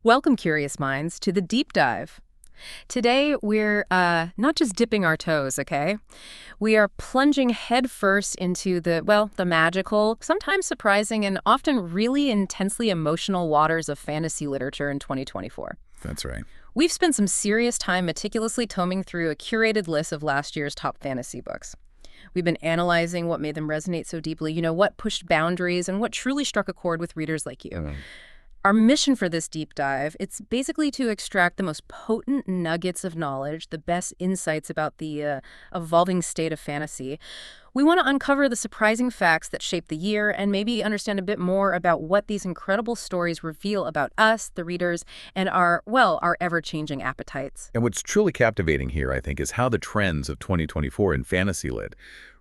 Welcome, curious minds, to the deep dive. Today, we're not just dipping our toes, okay? We are plunging headfirst into the magical, sometimes surprising, and often really intensely emotional waters of fantasy literature in 2024. That's right. We've spent some serious time meticulously toming through a curated list of last year's top fantasy books. We've been analyzing what made them resonate so deeply, what pushed boundaries and what truly struck a chord with readers like you. Our mission for this deep dive, it's basically to extract the most potent nuggets of knowledge, the best insights about the evolving state of fantasy. We want to uncover the surprising facts that shape the year and maybe understand a bit more about what these incredible stories reveal about us, the readers, and our ever-changing appetites. And what's truly captivating here, I think, is how the trends of 2024 in fantasy lit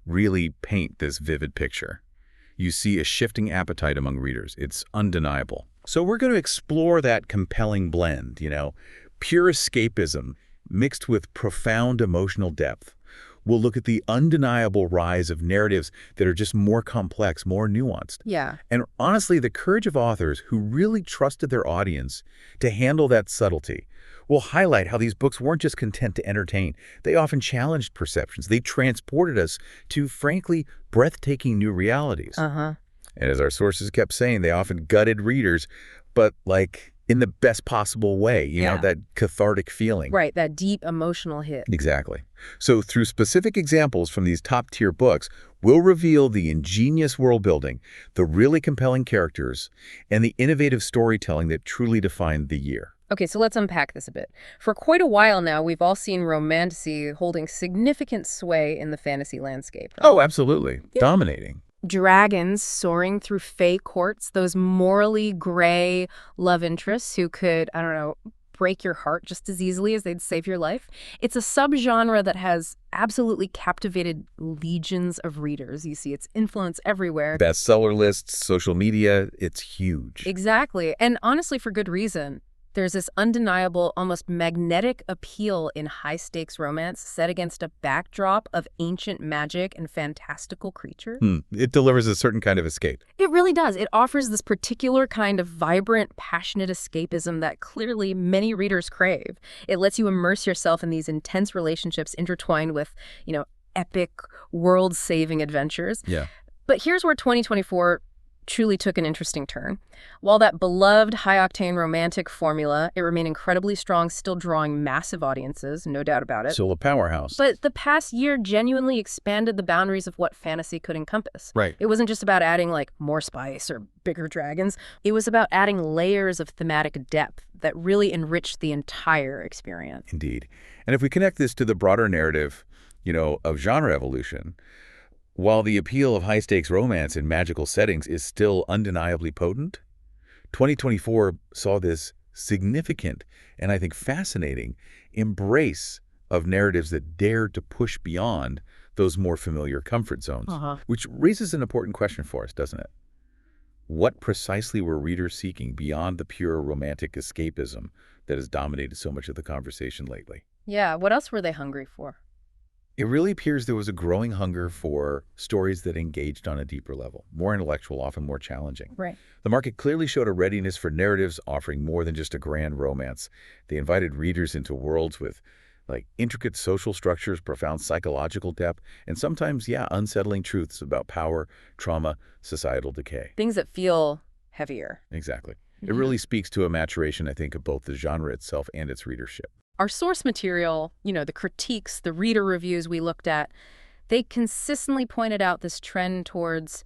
really paint this vivid picture. You see a shifting appetite among readers. It's undeniable. So we're going to explore that compelling blend, pure escapism mixed with profound emotional depth. We'll look at the undeniable rise of narratives that are just more complex, more nuanced. Yeah. And honestly, the courage of authors who really trusted their audience to handle that subtlety. We'll highlight how these books weren't just content to entertain. They often challenged perceptions. They transported us to, frankly, breathtaking new realities. And as our sources kept saying, they often gutted readers, but in the best possible way, that cathartic feeling. Right, that deep emotional hit. Exactly. So through specific examples from these top-tier books, we'll reveal the ingenious world building, the really compelling characters, and the innovative storytelling that truly defined the year. Okay, so let's unpack this a bit. For quite a while now, we've all seen romantasy holding significant sway in the fantasy landscape. Right? Oh, absolutely. Yeah. Dominating. Dragons soaring through fae courts, those morally gray love interests who could, break your heart just as easily as they'd save your life. It's a subgenre that has absolutely captivated legions of readers. You see its influence everywhere. Bestseller lists, social media, it's huge. Exactly. And honestly, for good reason. There's this undeniable, almost magnetic appeal in high-stakes romance set against a backdrop of ancient magic and fantastical creatures. It delivers a certain kind of escape. It really does. It offers this particular kind of vibrant, passionate escapism that clearly many readers crave. It lets you immerse yourself in these intense relationships intertwined with, epic, world-saving adventures. Yeah. But here's where 2024 truly took an interesting turn. While that beloved high-octane romantic formula, it remained incredibly strong, still drawing massive audiences, no doubt about it. Still a powerhouse. But the past year genuinely expanded the boundaries of what fantasy could encompass. Right. It wasn't just about adding, more spice or bigger dragons. It was about adding layers of thematic depth that really enriched the entire experience. Indeed. And if we connect this to the broader narrative, of genre evolution, while the appeal of high-stakes romance in magical settings is still undeniably potent, 2024 saw this significant and I think fascinating embrace of narratives that dared to push beyond those more familiar comfort zones, which raises an important question for us, doesn't it? What precisely were readers seeking beyond the pure romantic escapism that has dominated so much of the conversation lately? Yeah, what else were they hungry for? It really appears there was a growing hunger for stories that engaged on a deeper level, more intellectual, often more challenging. Right. The market clearly showed a readiness for narratives offering more than just a grand romance. They invited readers into worlds with intricate social structures, profound psychological depth, and sometimes, unsettling truths about power, trauma, societal decay. Things that feel heavier. Exactly. It really speaks to a maturation, I think, of both the genre itself and its readership. Our source material, the critiques, the reader reviews we looked at, they consistently pointed out this trend towards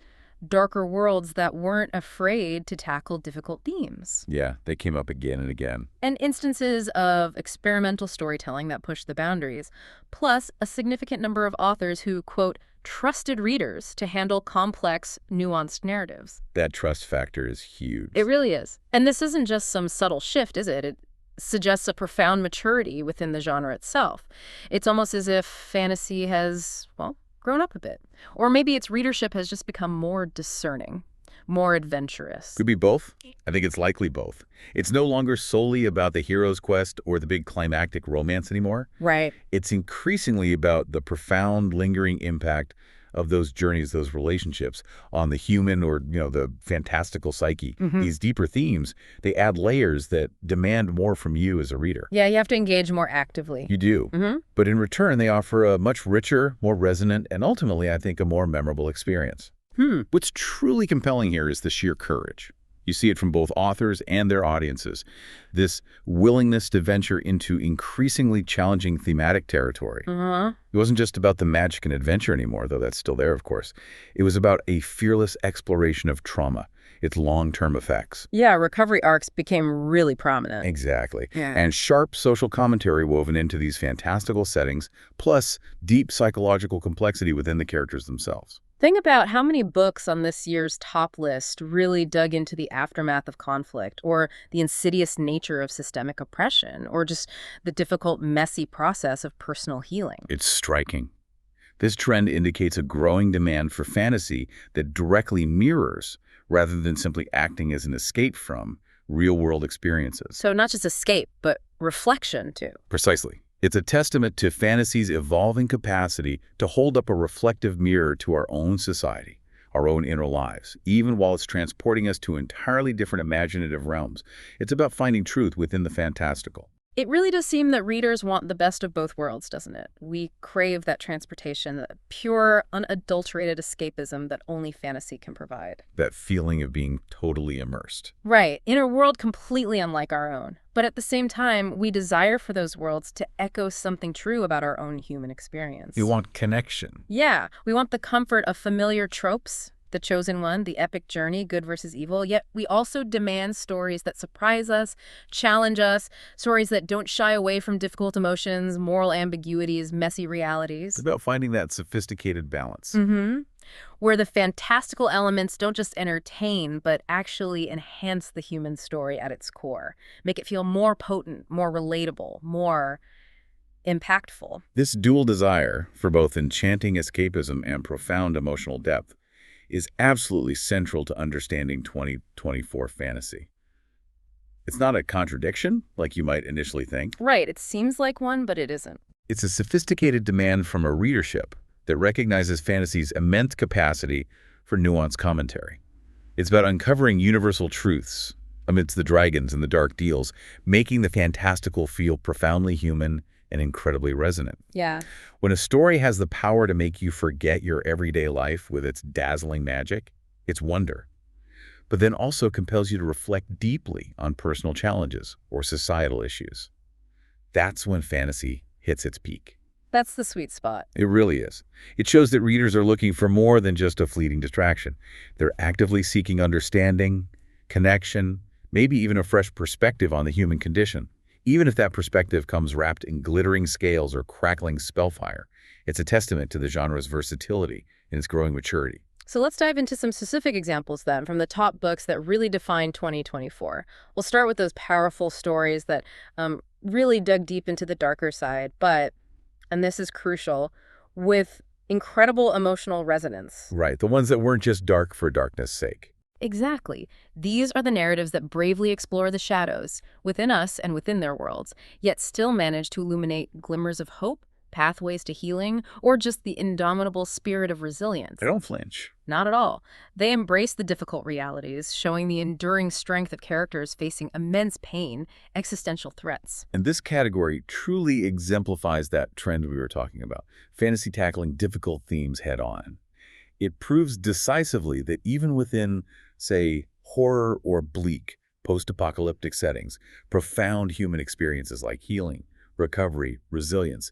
darker worlds that weren't afraid to tackle difficult themes. Yeah, they came up again and again. And instances of experimental storytelling that pushed the boundaries, plus a significant number of authors who, quote, trusted readers to handle complex, nuanced narratives. That trust factor is huge. It really is. And this isn't just some subtle shift, is it? It suggests a profound maturity within the genre itself. It's almost as if fantasy has, grown up a bit. Or maybe its readership has just become more discerning, more adventurous. Could be both. I think it's likely both. It's no longer solely about the hero's quest or the big climactic romance anymore. Right. It's increasingly about the profound, lingering impact of those journeys, those relationships on the human or, the fantastical psyche. These deeper themes, they add layers that demand more from you as a reader. Yeah, you have to engage more actively. You do. But in return, they offer a much richer, more resonant, and ultimately, I think, a more memorable experience. What's truly compelling here is the sheer courage. You see it from both authors and their audiences. This willingness to venture into increasingly challenging thematic territory. It wasn't just about the magic and adventure anymore, though that's still there, of course. It was about a fearless exploration of trauma, its long-term effects. Yeah, recovery arcs became really prominent. Exactly. Yeah. And sharp social commentary woven into these fantastical settings, plus deep psychological complexity within the characters themselves. Think about how many books on this year's top list really dug into the aftermath of conflict, or the insidious nature of systemic oppression, or just the difficult, messy process of personal healing. It's striking. This trend indicates a growing demand for fantasy that directly mirrors, rather than simply acting as an escape from, real-world experiences. So not just escape, but reflection, too. Precisely. It's a testament to fantasy's evolving capacity to hold up a reflective mirror to our own society, our own inner lives, even while it's transporting us to entirely different imaginative realms. It's about finding truth within the fantastical. It really does seem that readers want the best of both worlds, doesn't it? We crave that transportation, that pure, unadulterated escapism that only fantasy can provide. That feeling of being totally immersed. Right, in a world completely unlike our own. But at the same time, we desire for those worlds to echo something true about our own human experience. You want connection. Yeah, we want the comfort of familiar tropes, the chosen one, the epic journey, good versus evil, yet we also demand stories that surprise us, challenge us, stories that don't shy away from difficult emotions, moral ambiguities, messy realities. It's about finding that sophisticated balance. Where the fantastical elements don't just entertain, but actually enhance the human story at its core, make it feel more potent, more relatable, more impactful. This dual desire for both enchanting escapism and profound emotional depth is absolutely central to understanding 2024 fantasy. It's not a contradiction, like you might initially think. Right, it seems like one, but it isn't. It's a sophisticated demand from a readership that recognizes fantasy's immense capacity for nuanced commentary. It's about uncovering universal truths amidst the dragons and the dark deals, making the fantastical feel profoundly human and incredibly resonant. Yeah. When a story has the power to make you forget your everyday life with its dazzling magic, it's wonder. But then also compels you to reflect deeply on personal challenges or societal issues. That's when fantasy hits its peak. That's the sweet spot. It really is. It shows that readers are looking for more than just a fleeting distraction. They're actively seeking understanding, connection, maybe even a fresh perspective on the human condition. Even if that perspective comes wrapped in glittering scales or crackling spellfire, it's a testament to the genre's versatility and its growing maturity. So let's dive into some specific examples then from the top books that really define 2024. We'll start with those powerful stories that really dug deep into the darker side, but, and this is crucial, with incredible emotional resonance. Right, the ones that weren't just dark for darkness' sake. Exactly. These are the narratives that bravely explore the shadows within us and within their worlds, yet still manage to illuminate glimmers of hope, pathways to healing, or just the indomitable spirit of resilience. They don't flinch. Not at all. They embrace the difficult realities, showing the enduring strength of characters facing immense pain, existential threats. And this category truly exemplifies that trend we were talking about, fantasy tackling difficult themes head-on. It proves decisively that even within, say, horror or bleak, post-apocalyptic settings, profound human experiences like healing, recovery, resilience,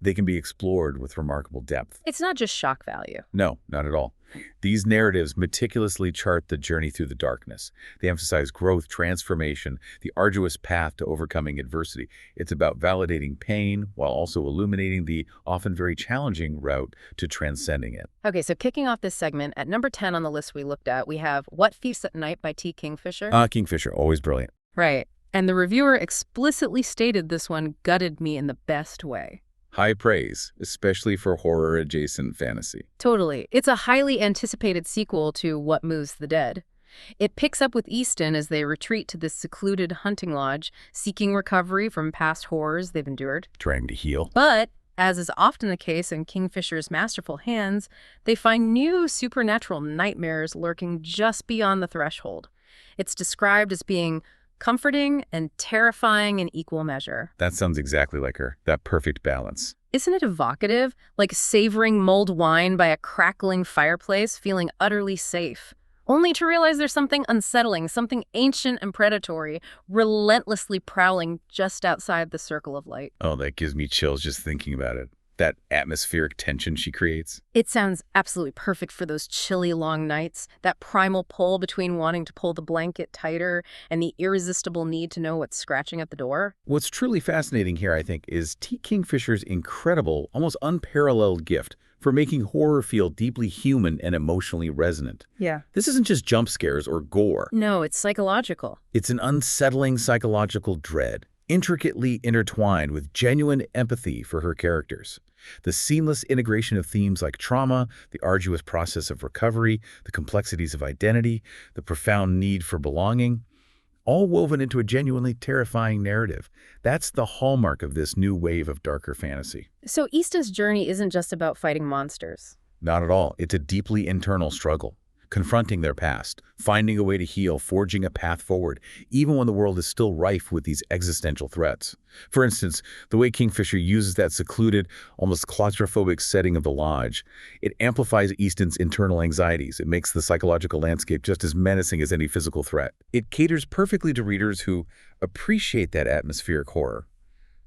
they can be explored with remarkable depth. It's not just shock value. No, not at all. These narratives meticulously chart the journey through the darkness. They emphasize growth, transformation, the arduous path to overcoming adversity. It's about validating pain while also illuminating the often very challenging route to transcending it. Okay, so kicking off this segment, at number 10 on the list we looked at, we have What Feasts at Night by T. Kingfisher. Kingfisher, always brilliant. Right. And the reviewer explicitly stated this one gutted me in the best way. High praise, especially for horror-adjacent fantasy. Totally. It's a highly anticipated sequel to What Moves the Dead. It picks up with Easton as they retreat to this secluded hunting lodge, seeking recovery from past horrors they've endured. Trying to heal. But As is often the case in Kingfisher's masterful hands, they find new supernatural nightmares lurking just beyond the threshold. It's described as being comforting and terrifying in equal measure. That sounds exactly like her, that perfect balance. Isn't it evocative? Like savoring mulled wine by a crackling fireplace, feeling utterly safe. Only to realize there's something unsettling, something ancient and predatory, relentlessly prowling just outside the circle of light. Oh, that gives me chills just thinking about it. That atmospheric tension she creates. It sounds absolutely perfect for those chilly long nights, that primal pull between wanting to pull the blanket tighter and the irresistible need to know what's scratching at the door. What's truly fascinating here, I think, is T. Kingfisher's incredible, almost unparalleled gift for making horror feel deeply human and emotionally resonant. Yeah. This isn't just jump scares or gore. No, it's psychological. It's an unsettling psychological dread, intricately intertwined with genuine empathy for her characters. The seamless integration of themes like trauma, the arduous process of recovery, the complexities of identity, the profound need for belonging, all woven into a genuinely terrifying narrative. That's the hallmark of this new wave of darker fantasy. So Ista's journey isn't just about fighting monsters. Not at all. It's a deeply internal struggle, confronting their past, finding a way to heal, forging a path forward, even when the world is still rife with these existential threats. For instance, the way Kingfisher uses that secluded, almost claustrophobic setting of the lodge, it amplifies Easton's internal anxieties. It makes the psychological landscape just as menacing as any physical threat. It caters perfectly to readers who appreciate that atmospheric horror.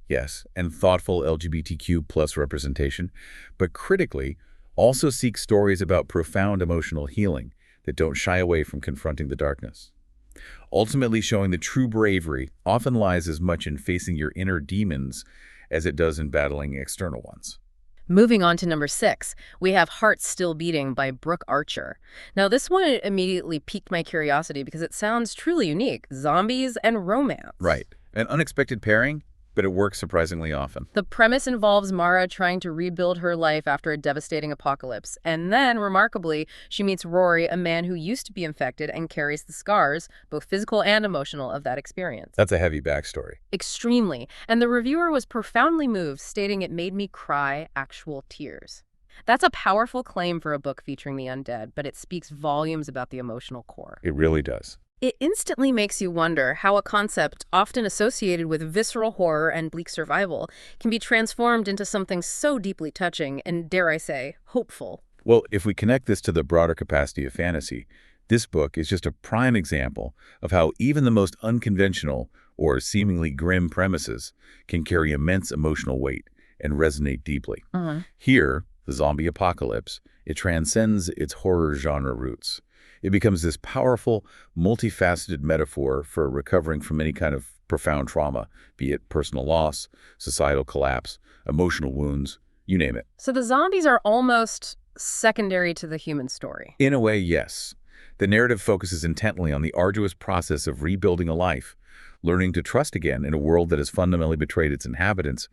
Yes, and thoughtful LGBTQ plus representation, but critically, also seek stories about profound emotional healing that don't shy away from confronting the darkness. Ultimately showing that true bravery often lies as much in facing your inner demons as it does in battling external ones. Moving on to number 6, we have Heart Still Beating by Brooke Archer. Now this one immediately piqued my curiosity because it sounds truly unique. Zombies and romance. Right. An unexpected pairing, but it works surprisingly often. The premise involves Mara trying to rebuild her life after a devastating apocalypse. And then, remarkably, she meets Rory, a man who used to be infected and carries the scars, both physical and emotional, of that experience. That's a heavy backstory. Extremely. And the reviewer was profoundly moved, stating it made me cry actual tears. That's a powerful claim for a book featuring the undead, but it speaks volumes about the emotional core. It really does. It instantly makes you wonder how a concept often associated with visceral horror and bleak survival can be transformed into something so deeply touching and, dare I say, hopeful. Well, if we connect this to the broader capacity of fantasy, this book is just a prime example of how even the most unconventional or seemingly grim premises can carry immense emotional weight and resonate deeply. Here, the zombie apocalypse, it transcends its horror genre roots. It becomes this powerful, multifaceted metaphor for recovering from any kind of profound trauma, be it personal loss, societal collapse, emotional wounds, you name it. So the zombies are almost secondary to the human story. In a way, yes. The narrative focuses intently on the arduous process of rebuilding a life, learning to trust again in a world that has fundamentally betrayed its inhabitants,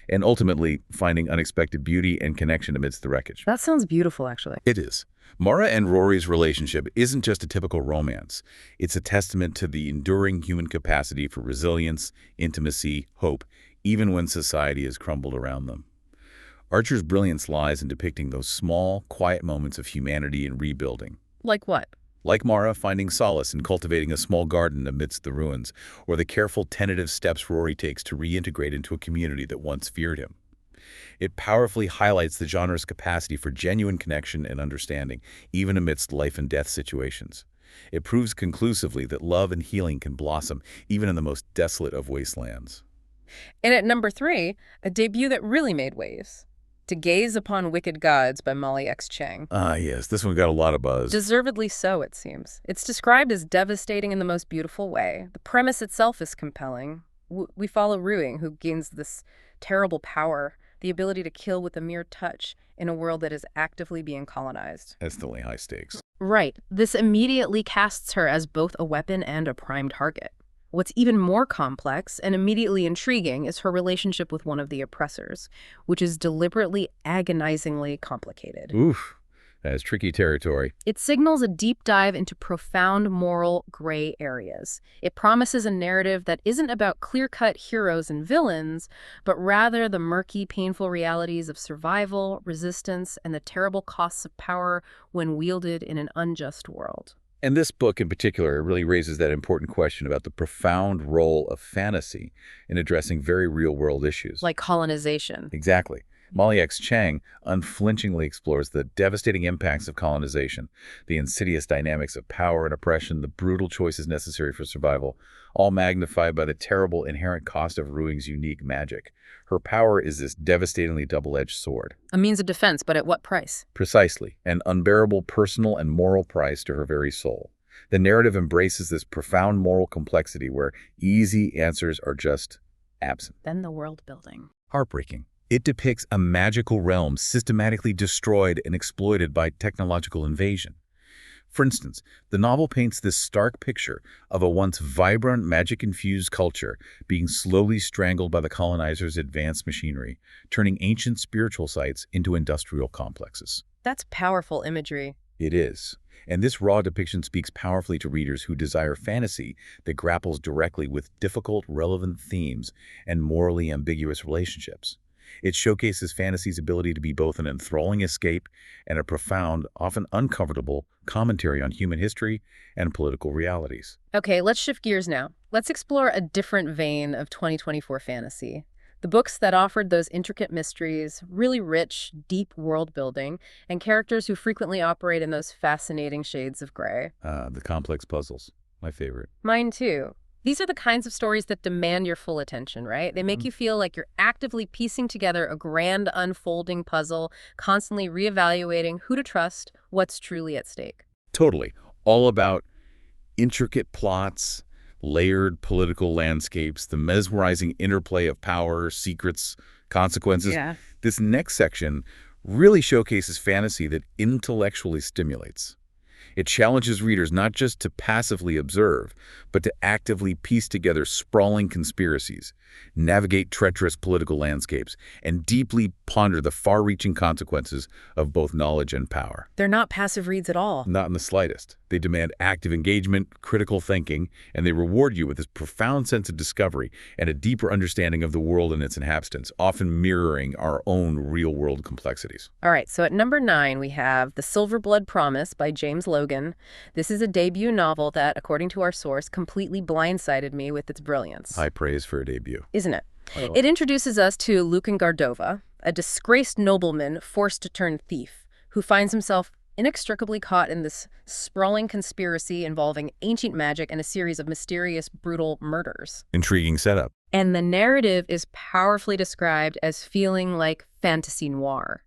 and ultimately finding unexpected beauty and connection amidst the wreckage. That sounds beautiful, actually. It is. Mara and Rory's relationship isn't just a typical romance. It's a testament to the enduring human capacity for resilience, intimacy, hope, even when society has crumbled around them. Archer's brilliance lies in depicting those small, quiet moments of humanity and rebuilding. Like what? Like Mara finding solace in cultivating a small garden amidst the ruins, or the careful, tentative steps Rory takes to reintegrate into a community that once feared him. It powerfully highlights the genre's capacity for genuine connection and understanding, even amidst life and death situations. It proves conclusively that love and healing can blossom even in the most desolate of wastelands. And at number 3, a debut that really made waves. To Gaze Upon Wicked Gods by Molly X. Chang. Ah, yes, this one got a lot of buzz. Deservedly so, it seems. It's described as devastating in the most beautiful way. The premise itself is compelling. We follow Ruing, who gains this terrible power, the ability to kill with a mere touch in a world that is actively being colonized. Instantly high stakes. Right. This immediately casts her as both a weapon and a prime target. What's even more complex and immediately intriguing is her relationship with one of the oppressors, which is deliberately, agonizingly complicated. Oof. That's tricky territory. It signals a deep dive into profound moral gray areas. It promises a narrative that isn't about clear-cut heroes and villains, but rather the murky, painful realities of survival, resistance, and the terrible costs of power when wielded in an unjust world. And this book in particular really raises that important question about the profound role of fantasy in addressing very real-world issues. Like colonization. Exactly. Malice Chang unflinchingly explores the devastating impacts of colonization, the insidious dynamics of power and oppression, the brutal choices necessary for survival, all magnified by the terrible inherent cost of Ruing's unique magic. Her power is this devastatingly double-edged sword. A means of defense, but at what price? Precisely, an unbearable personal and moral price to her very soul. The narrative embraces this profound moral complexity where easy answers are just absent. Then the world building. Heartbreaking. It depicts a magical realm systematically destroyed and exploited by technological invasion. For instance, the novel paints this stark picture of a once vibrant, magic-infused culture being slowly strangled by the colonizers' advanced machinery, turning ancient spiritual sites into industrial complexes. That's powerful imagery. It is. And this raw depiction speaks powerfully to readers who desire fantasy that grapples directly with difficult, relevant themes and morally ambiguous relationships. It showcases fantasy's ability to be both an enthralling escape and a profound, often uncomfortable, commentary on human history and political realities. Okay, let's shift gears now. Let's explore a different vein of 2024 fantasy. The books that offered those intricate mysteries, really rich, deep world building, and characters who frequently operate in those fascinating shades of gray. The complex puzzles, my favorite. Mine too. These are the kinds of stories that demand your full attention, right? They make you feel like you're actively piecing together a grand unfolding puzzle, constantly reevaluating who to trust, what's truly at stake. Totally. All about intricate plots, layered political landscapes, the mesmerizing interplay of power, secrets, consequences. Yeah. This next section really showcases fantasy that intellectually stimulates. It challenges readers not just to passively observe, but to actively piece together sprawling conspiracies, navigate treacherous political landscapes, and deeply ponder the far-reaching consequences of both knowledge and power. They're not passive reads at all. Not in the slightest. They demand active engagement, critical thinking, and they reward you with this profound sense of discovery and a deeper understanding of the world and its inhabitants, often mirroring our own real-world complexities. All right, so at number 9, we have The Silverblood Promise by James Logan. This is a debut novel that, according to our source, completely blindsided me with its brilliance. High praise for a debut. Isn't it? Oh. It introduces us to Logan Cordova, a disgraced nobleman forced to turn thief, who finds himself inextricably caught in this sprawling conspiracy involving ancient magic and a series of mysterious, brutal murders. Intriguing setup. And the narrative is powerfully described as feeling like fantasy noir.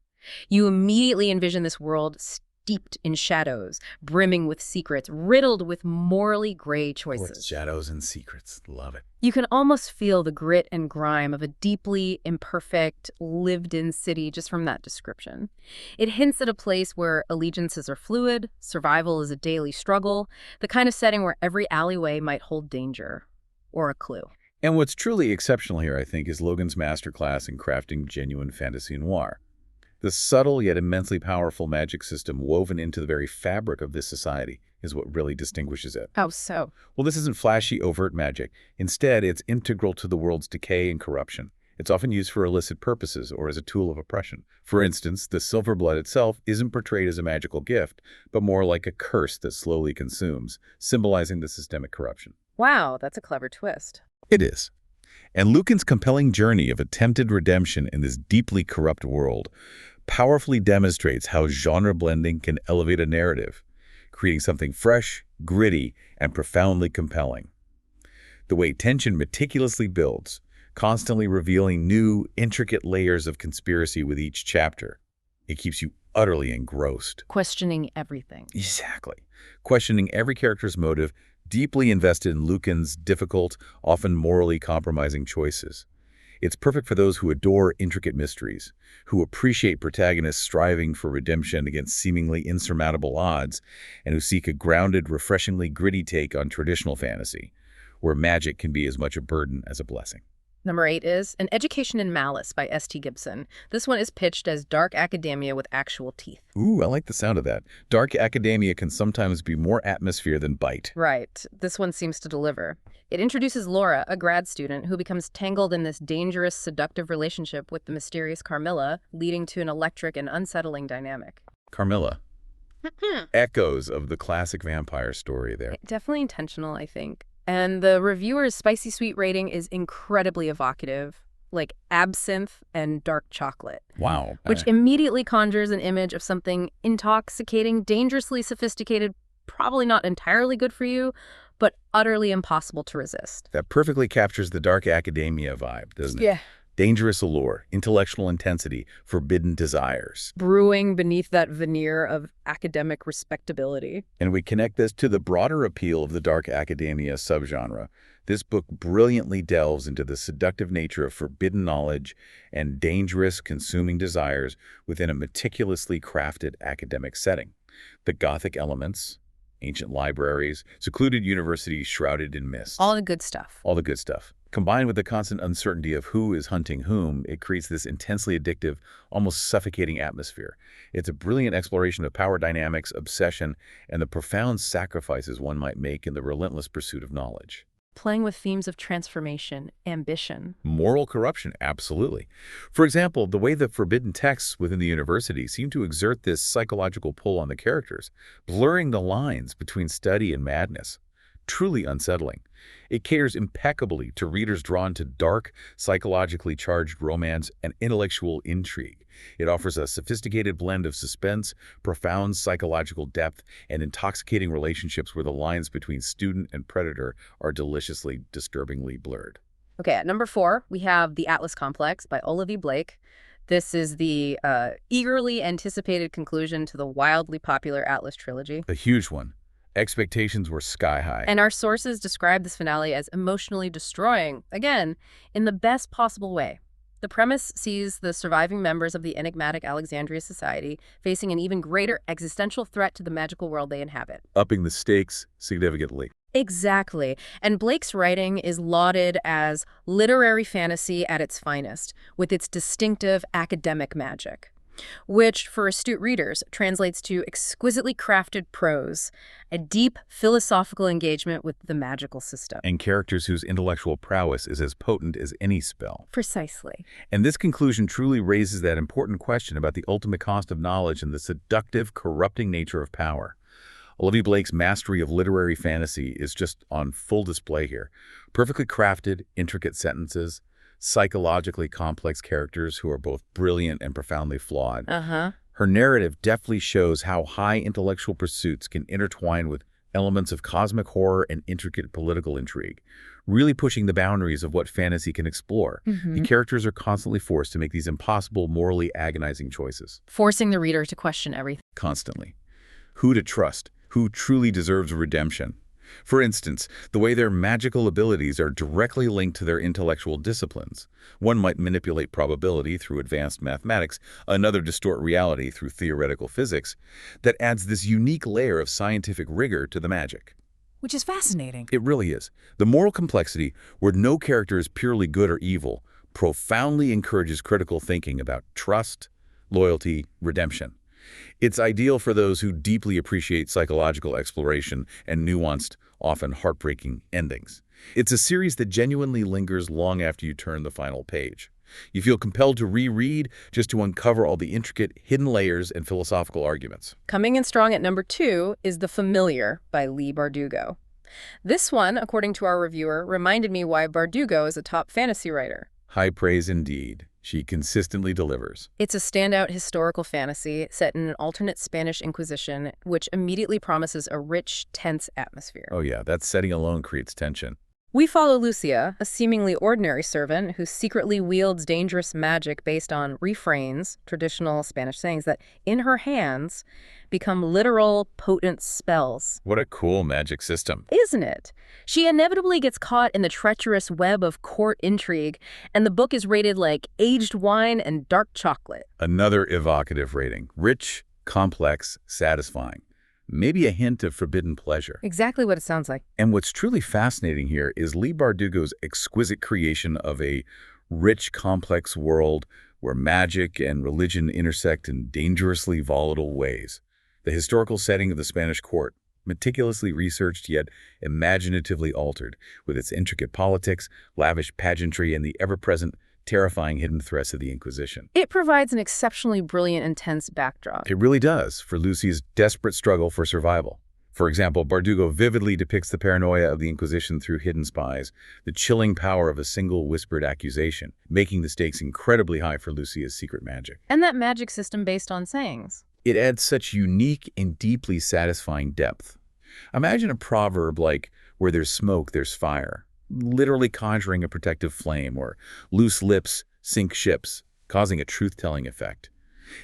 You immediately envision this world steeped in shadows, brimming with secrets, riddled with morally gray choices. With shadows and secrets. Love it. You can almost feel the grit and grime of a deeply imperfect, lived-in city just from that description. It hints at a place where allegiances are fluid, survival is a daily struggle, the kind of setting where every alleyway might hold danger or a clue. And what's truly exceptional here, I think, is Logan's masterclass in crafting genuine fantasy noir. The subtle yet immensely powerful magic system woven into the very fabric of this society is what really distinguishes it. How so? Well, this isn't flashy, overt magic. Instead, it's integral to the world's decay and corruption. It's often used for illicit purposes or as a tool of oppression. For instance, the Silverblood itself isn't portrayed as a magical gift, but more like a curse that slowly consumes, symbolizing the systemic corruption. Wow, that's a clever twist. It is. And Lucan's compelling journey of attempted redemption in this deeply corrupt world powerfully demonstrates how genre blending can elevate a narrative, creating something fresh, gritty, and profoundly compelling. The way tension meticulously builds, constantly revealing new, intricate layers of conspiracy with each chapter. It keeps you utterly engrossed. Questioning everything. Exactly. Questioning every character's motive, deeply invested in Lucan's difficult, often morally compromising choices. It's perfect for those who adore intricate mysteries, who appreciate protagonists striving for redemption against seemingly insurmountable odds, and who seek a grounded, refreshingly gritty take on traditional fantasy, where magic can be as much a burden as a blessing. Number 8 is An Education in Malice by S.T. Gibson. This one is pitched as dark academia with actual teeth. Ooh, I like the sound of that. Dark academia can sometimes be more atmosphere than bite. Right. This one seems to deliver. It introduces Laura, a grad student, who becomes tangled in this dangerous, seductive relationship with the mysterious Carmilla, leading to an electric and unsettling dynamic. Carmilla. Echoes of the classic vampire story there. Definitely intentional, I think. And the reviewer's spicy sweet rating is incredibly evocative, like absinthe and dark chocolate. Wow. Which immediately conjures an image of something intoxicating, dangerously sophisticated, probably not entirely good for you, but utterly impossible to resist. That perfectly captures the dark academia vibe, doesn't it? Yeah. Dangerous allure, intellectual intensity, forbidden desires. Brewing beneath that veneer of academic respectability. And we connect this to the broader appeal of the dark academia subgenre. This book brilliantly delves into the seductive nature of forbidden knowledge and dangerous, consuming desires within a meticulously crafted academic setting. The gothic elements, ancient libraries, secluded universities shrouded in mist. All the good stuff. All the good stuff. Combined with the constant uncertainty of who is hunting whom, it creates this intensely addictive, almost suffocating atmosphere. It's a brilliant exploration of power dynamics, obsession, and the profound sacrifices one might make in the relentless pursuit of knowledge. Playing with themes of transformation, ambition. Moral corruption, absolutely. For example, the way the forbidden texts within the university seem to exert this psychological pull on the characters, blurring the lines between study and madness. Truly unsettling. It caters impeccably to readers drawn to dark, psychologically charged romance and intellectual intrigue. It offers a sophisticated blend of suspense, profound psychological depth, and intoxicating relationships where the lines between student and predator are deliciously, disturbingly blurred. Okay, at number 4, we have The Atlas Complex by Olivia Blake. This is the eagerly anticipated conclusion to the wildly popular Atlas trilogy. A huge one. Expectations were sky high. And our sources describe this finale as emotionally destroying, again, in the best possible way. The premise sees the surviving members of the enigmatic Alexandria Society facing an even greater existential threat to the magical world they inhabit. Upping the stakes significantly. Exactly. And Blake's writing is lauded as literary fantasy at its finest, with its distinctive academic magic, which, for astute readers, translates to exquisitely crafted prose, a deep philosophical engagement with the magical system. And characters whose intellectual prowess is as potent as any spell. Precisely. And this conclusion truly raises that important question about the ultimate cost of knowledge and the seductive, corrupting nature of power. Olivia Blake's mastery of literary fantasy is just on full display here. Perfectly crafted, intricate sentences, psychologically complex characters who are both brilliant and profoundly flawed. Her narrative deftly shows how high intellectual pursuits can intertwine with elements of cosmic horror and intricate political intrigue, really pushing the boundaries of what fantasy can explore. The characters are constantly forced to make these impossible, morally agonizing choices. Forcing the reader to question everything. Constantly. Who to trust? Who truly deserves redemption? For instance, the way their magical abilities are directly linked to their intellectual disciplines. One might manipulate probability through advanced mathematics, another distort reality through theoretical physics. That adds this unique layer of scientific rigor to the magic. Which is fascinating. It really is. The moral complexity, where no character is purely good or evil, profoundly encourages critical thinking about trust, loyalty, redemption. It's ideal for those who deeply appreciate psychological exploration and nuanced, often heartbreaking endings. It's a series that genuinely lingers long after you turn the final page. You feel compelled to reread just to uncover all the intricate, hidden layers and philosophical arguments. Coming in strong at number 2 is The Familiar by Leigh Bardugo. This one, according to our reviewer, reminded me why Bardugo is a top fantasy writer. High praise indeed. She consistently delivers. It's a standout historical fantasy set in an alternate Spanish Inquisition, which immediately promises a rich, tense atmosphere. Oh yeah, that setting alone creates tension. We follow Lucia, a seemingly ordinary servant who secretly wields dangerous magic based on refrains, traditional Spanish sayings, that, in her hands, become literal, potent spells. What a cool magic system. Isn't it? She inevitably gets caught in the treacherous web of court intrigue, and the book is rated like aged wine and dark chocolate. Another evocative rating. Rich, complex, satisfying. maybe a hint of forbidden pleasure. Exactly what it sounds like. And what's truly fascinating here is Leigh Bardugo's exquisite creation of a rich, complex world where magic and religion intersect in dangerously volatile ways. The historical setting of the Spanish court, meticulously researched yet imaginatively altered, with its intricate politics, lavish pageantry, and the ever-present, terrifying hidden threats of the Inquisition. It provides an exceptionally brilliant, intense backdrop. It really does, for Lucy's desperate struggle for survival. For example, Bardugo vividly depicts the paranoia of the Inquisition through hidden spies, the chilling power of a single whispered accusation, making the stakes incredibly high for Lucy as secret magic. And that magic system based on sayings. It adds such unique and deeply satisfying depth. Imagine a proverb like, where there's smoke, there's fire, literally conjuring a protective flame, or loose lips sink ships, causing a truth-telling effect.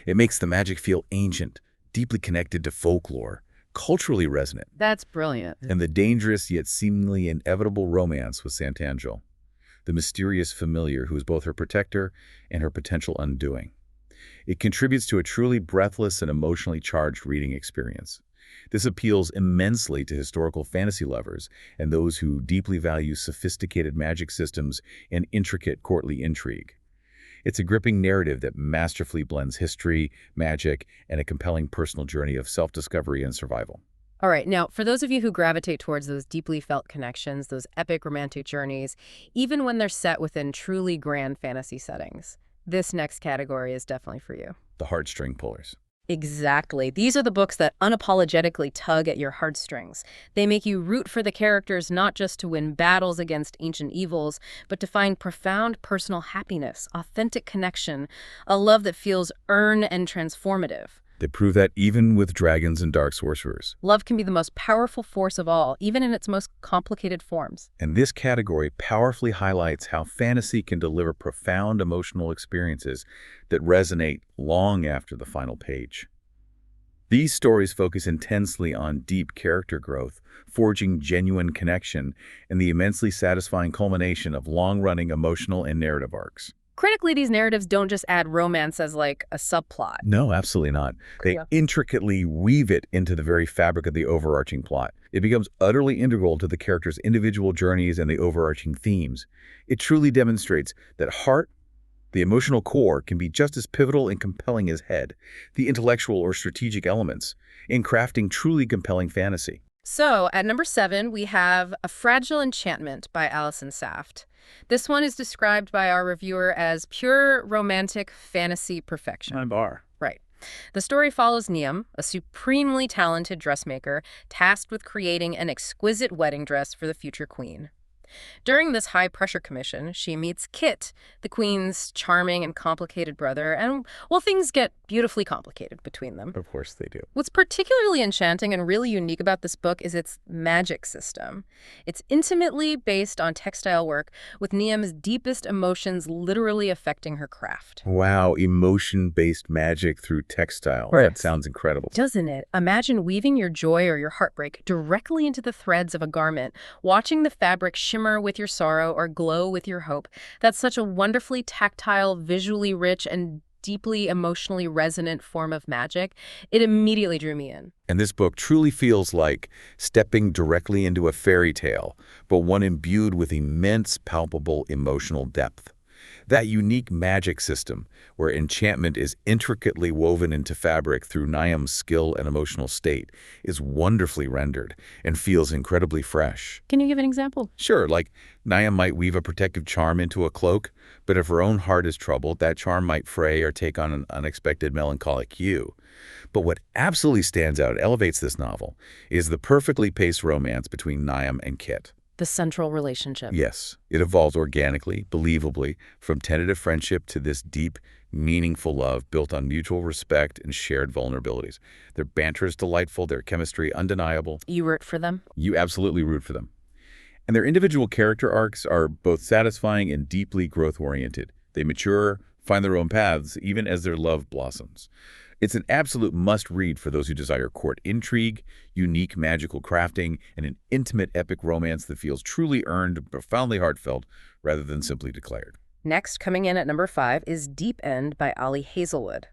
It makes the magic feel ancient, deeply connected to folklore, culturally resonant. That's brilliant. And the dangerous yet seemingly inevitable romance with Sant'Angelo, the mysterious familiar who is both her protector and her potential undoing. It contributes to a truly breathless and emotionally charged reading experience. This appeals immensely to historical fantasy lovers and those who deeply value sophisticated magic systems and intricate courtly intrigue. It's a gripping narrative that masterfully blends history, magic, and a compelling personal journey of self-discovery and survival. All right, now, for those of you who gravitate towards those deeply felt connections, those epic romantic journeys, even when they're set within truly grand fantasy settings, this next category is definitely for you. The heartstring pullers. Exactly. These are the books that unapologetically tug at your heartstrings. They make you root for the characters not just to win battles against ancient evils, but to find profound personal happiness, authentic connection, a love that feels earned and transformative. They prove that even with dragons and dark sorcerers. Love can be the most powerful force of all, even in its most complicated forms. And this category powerfully highlights how fantasy can deliver profound emotional experiences that resonate long after the final page. These stories focus intensely on deep character growth, forging genuine connection, and the immensely satisfying culmination of long-running emotional and narrative arcs. Critically, these narratives don't just add romance as like a subplot. No, absolutely not. They intricately weave it into the very fabric of the overarching plot. It becomes utterly integral to the characters' individual journeys and the overarching themes. It truly demonstrates that heart, the emotional core, can be just as pivotal and compelling as head, the intellectual or strategic elements, in crafting truly compelling fantasy. So, at number 7, we have A Fragile Enchantment by Alison Saft. This one is described by our reviewer as pure romantic fantasy perfection. My bar. Right. The story follows Niamh, a supremely talented dressmaker, tasked with creating an exquisite wedding dress for the future queen. During this high-pressure commission, she meets Kit, the queen's charming and complicated brother, and, well, things get beautifully complicated between them. Of course they do. What's particularly enchanting and really unique about this book is its magic system. It's intimately based on textile work, with Niamh's deepest emotions literally affecting her craft. Wow, emotion-based magic through textile. Right. That sounds incredible. Doesn't it? Imagine weaving your joy or your heartbreak directly into the threads of a garment, watching the fabric shimmer with your sorrow or glow with your hope. That's such a wonderfully tactile, visually rich, and deeply emotionally resonant form of magic. It immediately drew me in. And this book truly feels like stepping directly into a fairy tale, but one imbued with immense, palpable emotional depth. That unique magic system, where enchantment is intricately woven into fabric through Niamh's skill and emotional state, is wonderfully rendered and feels incredibly fresh. Can you give an example? Sure, like Niamh might weave a protective charm into a cloak, but if her own heart is troubled, that charm might fray or take on an unexpected melancholic hue. But what absolutely stands out, elevates this novel, is the perfectly paced romance between Niamh and Kit. The central relationship. Yes, it evolves organically, believably, from tentative friendship to this deep, meaningful love built on mutual respect and shared vulnerabilities. Their banter is delightful, their chemistry undeniable. You root for them? You absolutely root for them. And their individual character arcs are both satisfying and deeply growth-oriented. They mature, find their own paths, even as their love blossoms. It's an absolute must-read for those who desire court intrigue, unique magical crafting, and an intimate epic romance that feels truly earned and profoundly heartfelt rather than simply declared. Next, coming in at number 5, is Deep End by Ali Hazelwood.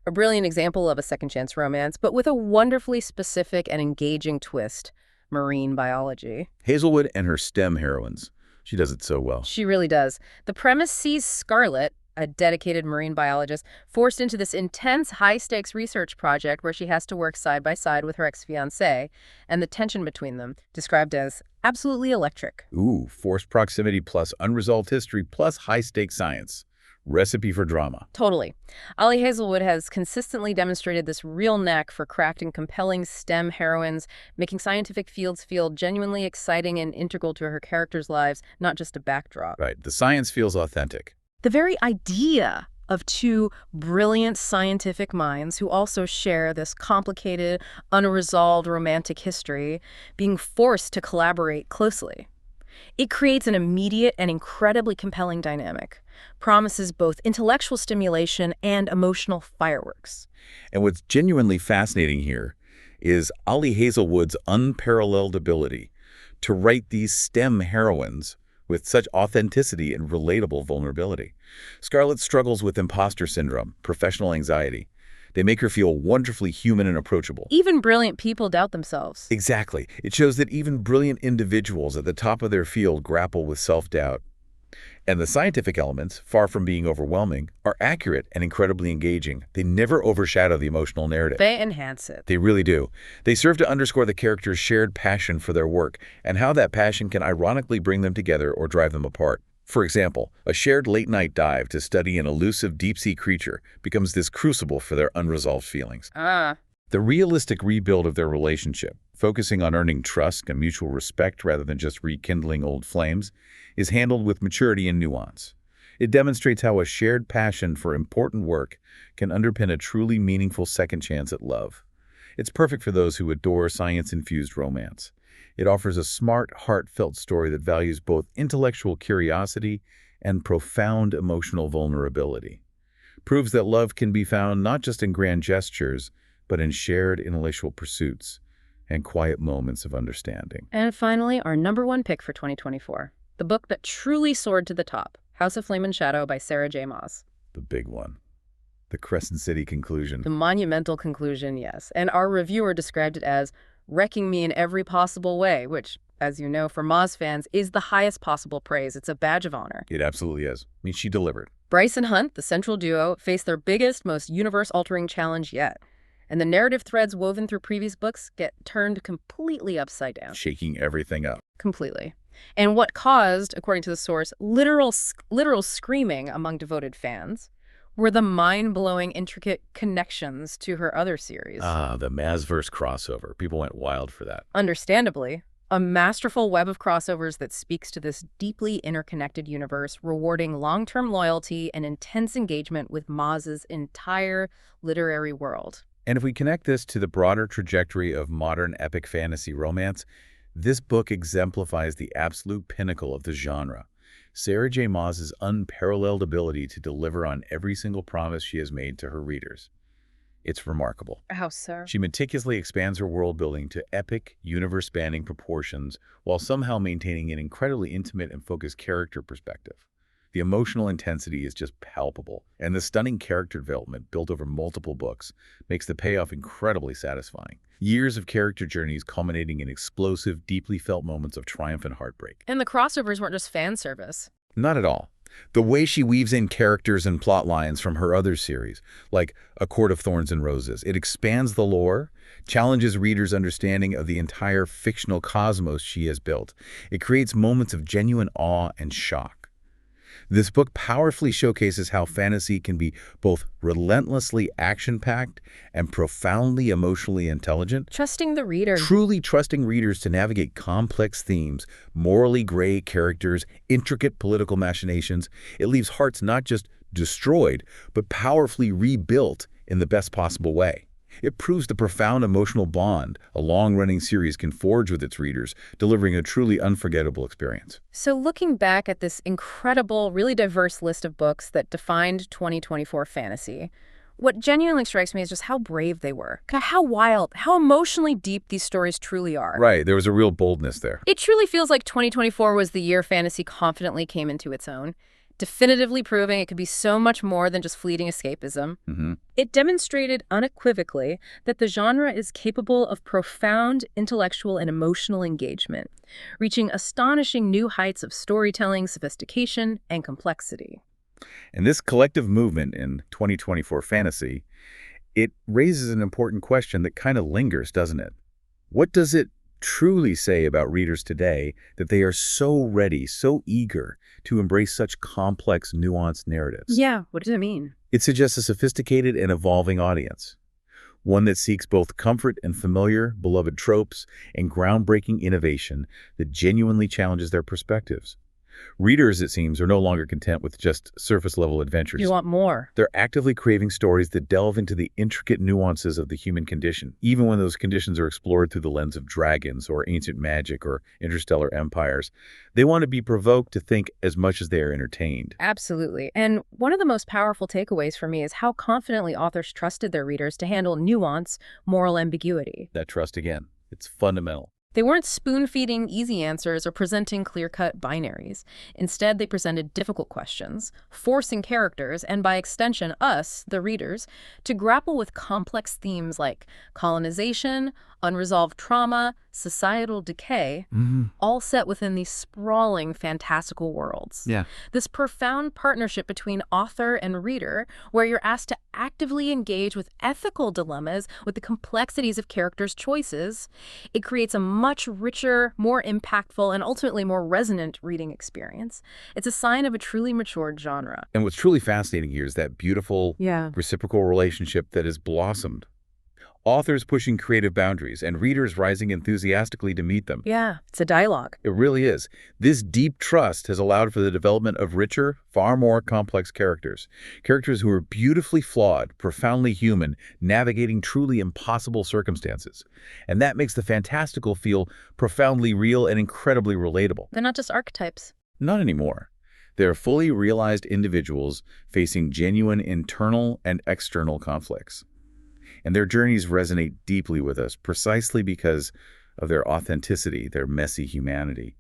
A brilliant example of a second-chance romance, but with a wonderfully specific and engaging twist: marine biology. Hazelwood and her STEM heroines. She does it so well. She really does. The premise sees Scarlett, a dedicated marine biologist, forced into this intense, high-stakes research project where she has to work side by side with her ex-fiancé, and the tension between them, described as absolutely electric. Ooh, forced proximity plus unresolved history plus high-stakes science. Recipe for drama. Totally. Ollie Hazelwood has consistently demonstrated this real knack for crafting compelling STEM heroines, making scientific fields feel genuinely exciting and integral to her characters' lives, not just a backdrop. Right. The science feels authentic. The very idea of two brilliant scientific minds who also share this complicated, unresolved romantic history being forced to collaborate closely. It creates an immediate and incredibly compelling dynamic, promises both intellectual stimulation and emotional fireworks. And what's genuinely fascinating here is Ollie Hazelwood's unparalleled ability to write these STEM heroines with such authenticity and relatable vulnerability. Scarlett struggles with imposter syndrome, professional anxiety. They make her feel wonderfully human and approachable. Even brilliant people doubt themselves. Exactly. It shows that even brilliant individuals at the top of their field grapple with self-doubt. And the scientific elements, far from being overwhelming, are accurate and incredibly engaging. They never overshadow the emotional narrative. They enhance it. They really do. They serve to underscore the characters' shared passion for their work and how that passion can ironically bring them together or drive them apart. For example, a shared late-night dive to study an elusive deep-sea creature becomes this crucible for their unresolved feelings. The realistic rebuild of their relationship, focusing on earning trust and mutual respect rather than just rekindling old flames, is handled with maturity and nuance. It demonstrates how a shared passion for important work can underpin a truly meaningful second chance at love. It's perfect for those who adore science-infused romance. It offers a smart, heartfelt story that values both intellectual curiosity and profound emotional vulnerability. Proves that love can be found not just in grand gestures, but in shared intellectual pursuits and quiet moments of understanding. And finally, our #1 pick for 2024. The book that truly soared to the top, House of Flame and Shadow by Sarah J. Maas. The big one. The Crescent City conclusion. The monumental conclusion, yes. And our reviewer described it as wrecking me in every possible way, which, as you know, for Maas fans, is the highest possible praise. It's a badge of honor. It absolutely is. I mean, she delivered. Bryce and Hunt, the central duo, faced their biggest, most universe-altering challenge yet. And the narrative threads woven through previous books get turned completely upside down. Shaking everything up. Completely. And what caused, according to the source, literal screaming among devoted fans were the mind-blowing, intricate connections to her other series. The Maasverse crossover. People went wild for that. Understandably, a masterful web of crossovers that speaks to this deeply interconnected universe, rewarding long-term loyalty and intense engagement with Maas's entire literary world. And if we connect this to the broader trajectory of modern epic fantasy romance, this book exemplifies the absolute pinnacle of the genre. Sarah J. Maas's unparalleled ability to deliver on every single promise she has made to her readers. It's remarkable. How so? She meticulously expands her world building to epic, universe-spanning proportions while somehow maintaining an incredibly intimate and focused character perspective. The emotional intensity is just palpable, and the stunning character development built over multiple books makes the payoff incredibly satisfying. Years of character journeys culminating in explosive, deeply felt moments of triumph and heartbreak. And the crossovers weren't just fan service. Not at all. The way she weaves in characters and plot lines from her other series, like A Court of Thorns and Roses, it expands the lore, challenges readers' understanding of the entire fictional cosmos she has built. It creates moments of genuine awe and shock. This book powerfully showcases how fantasy can be both relentlessly action-packed and profoundly emotionally intelligent. Trusting the reader. Truly trusting readers to navigate complex themes, morally gray characters, intricate political machinations. It leaves hearts not just destroyed, but powerfully rebuilt in the best possible way. It proves the profound emotional bond a long-running series can forge with its readers, delivering a truly unforgettable experience. So looking back at this incredible, really diverse list of books that defined 2024 fantasy, what genuinely strikes me is just how brave they were. How wild, how emotionally deep these stories truly are. Right, there was a real boldness there. It truly feels like 2024 was the year fantasy confidently came into its own. definitively proving it could be so much more than just fleeting escapism. It demonstrated unequivocally that the genre is capable of profound intellectual and emotional engagement, reaching astonishing new heights of storytelling, sophistication, and complexity. And this collective movement in 2024 fantasy, it raises an important question that kind of lingers, doesn't it? What does it truly say about readers today that they are so ready, so eager to embrace such complex, nuanced narratives? Yeah, what does it mean? It suggests a sophisticated and evolving audience, one that seeks both comfort and familiar, beloved tropes and groundbreaking innovation that genuinely challenges their perspectives. Readers, it seems, are no longer content with just surface-level adventures. You want more. They're actively craving stories that delve into the intricate nuances of the human condition, even when those conditions are explored through the lens of dragons or ancient magic or interstellar empires. They want to be provoked to think as much as they are entertained. Absolutely. And one of the most powerful takeaways for me is how confidently authors trusted their readers to handle nuance, moral ambiguity. That trust, again, it's fundamental. They weren't spoon-feeding easy answers or presenting clear-cut binaries. Instead, they presented difficult questions, forcing characters, and by extension us, the readers, to grapple with complex themes like colonization, unresolved trauma, societal decay, all set within these sprawling fantastical worlds. Yeah. This profound partnership between author and reader, where you're asked to actively engage with ethical dilemmas, with the complexities of characters' choices, it creates a much richer, more impactful, and ultimately more resonant reading experience. It's a sign of a truly matured genre. And what's truly fascinating here is that beautiful, reciprocal relationship that has blossomed. Authors pushing creative boundaries and readers rising enthusiastically to meet them. Yeah, it's a dialogue. It really is. This deep trust has allowed for the development of richer, far more complex characters. Characters who are beautifully flawed, profoundly human, navigating truly impossible circumstances. And that makes the fantastical feel profoundly real and incredibly relatable. They're not just archetypes. Not anymore. They're fully realized individuals facing genuine internal and external conflicts. And their journeys resonate deeply with us precisely because of their authenticity, their messy humanity.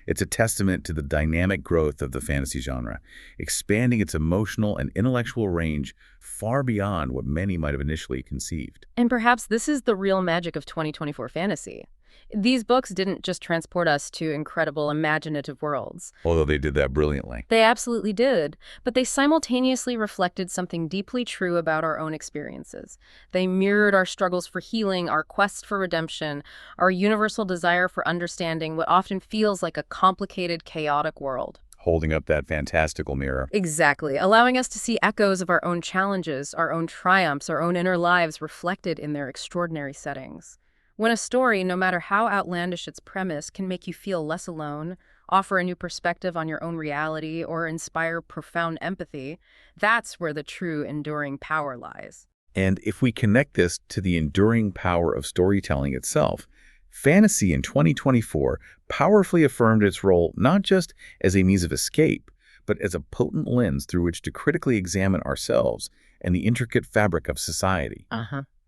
It's a testament to the dynamic growth of the fantasy genre, expanding its emotional and intellectual range far beyond what many might have initially conceived. And perhaps this is the real magic of 2024 fantasy. These books didn't just transport us to incredible, imaginative worlds. Although they did that brilliantly. They absolutely did, but they simultaneously reflected something deeply true about our own experiences. They mirrored our struggles for healing, our quest for redemption, our universal desire for understanding what often feels like a complicated, chaotic world. Holding up that fantastical mirror. Exactly, allowing us to see echoes of our own challenges, our own triumphs, our own inner lives reflected in their extraordinary settings. When a story, no matter how outlandish its premise, can make you feel less alone, offer a new perspective on your own reality, or inspire profound empathy, that's where the true enduring power lies. And if we connect this to the enduring power of storytelling itself, fantasy in 2024 powerfully affirmed its role not just as a means of escape, but as a potent lens through which to critically examine ourselves and the intricate fabric of society.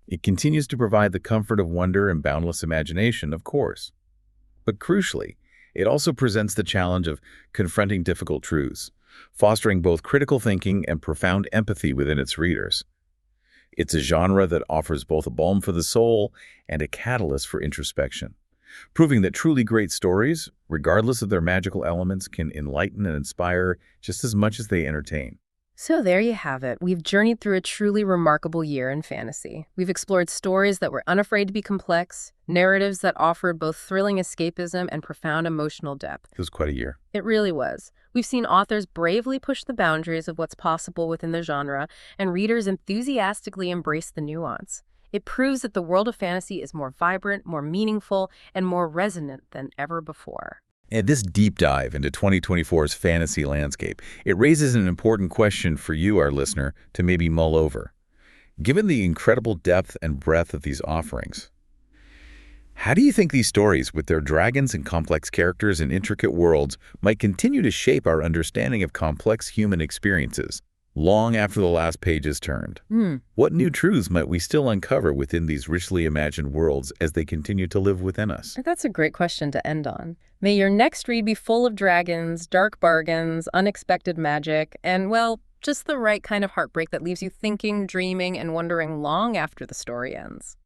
It continues to provide the comfort of wonder and boundless imagination, of course. But crucially, it also presents the challenge of confronting difficult truths, fostering both critical thinking and profound empathy within its readers. It's a genre that offers both a balm for the soul and a catalyst for introspection, proving that truly great stories, regardless of their magical elements, can enlighten and inspire just as much as they entertain. So there you have it. We've journeyed through a truly remarkable year in fantasy. We've explored stories that were unafraid to be complex, narratives that offered both thrilling escapism and profound emotional depth. It was quite a year. It really was. We've seen authors bravely push the boundaries of what's possible within the genre, and readers enthusiastically embrace the nuance. It proves that the world of fantasy is more vibrant, more meaningful, and more resonant than ever before. And this deep dive into 2024's fantasy landscape, it raises an important question for you, our listener, to maybe mull over. Given the incredible depth and breadth of these offerings, how do you think these stories, with their dragons and complex characters and intricate worlds, might continue to shape our understanding of complex human experiences? long after the last page is turned. What new truths might we still uncover within these richly imagined worlds as they continue to live within us? That's a great question to end on. May your next read be full of dragons, dark bargains, unexpected magic, and, well, just the right kind of heartbreak that leaves you thinking, dreaming, and wondering long after the story ends.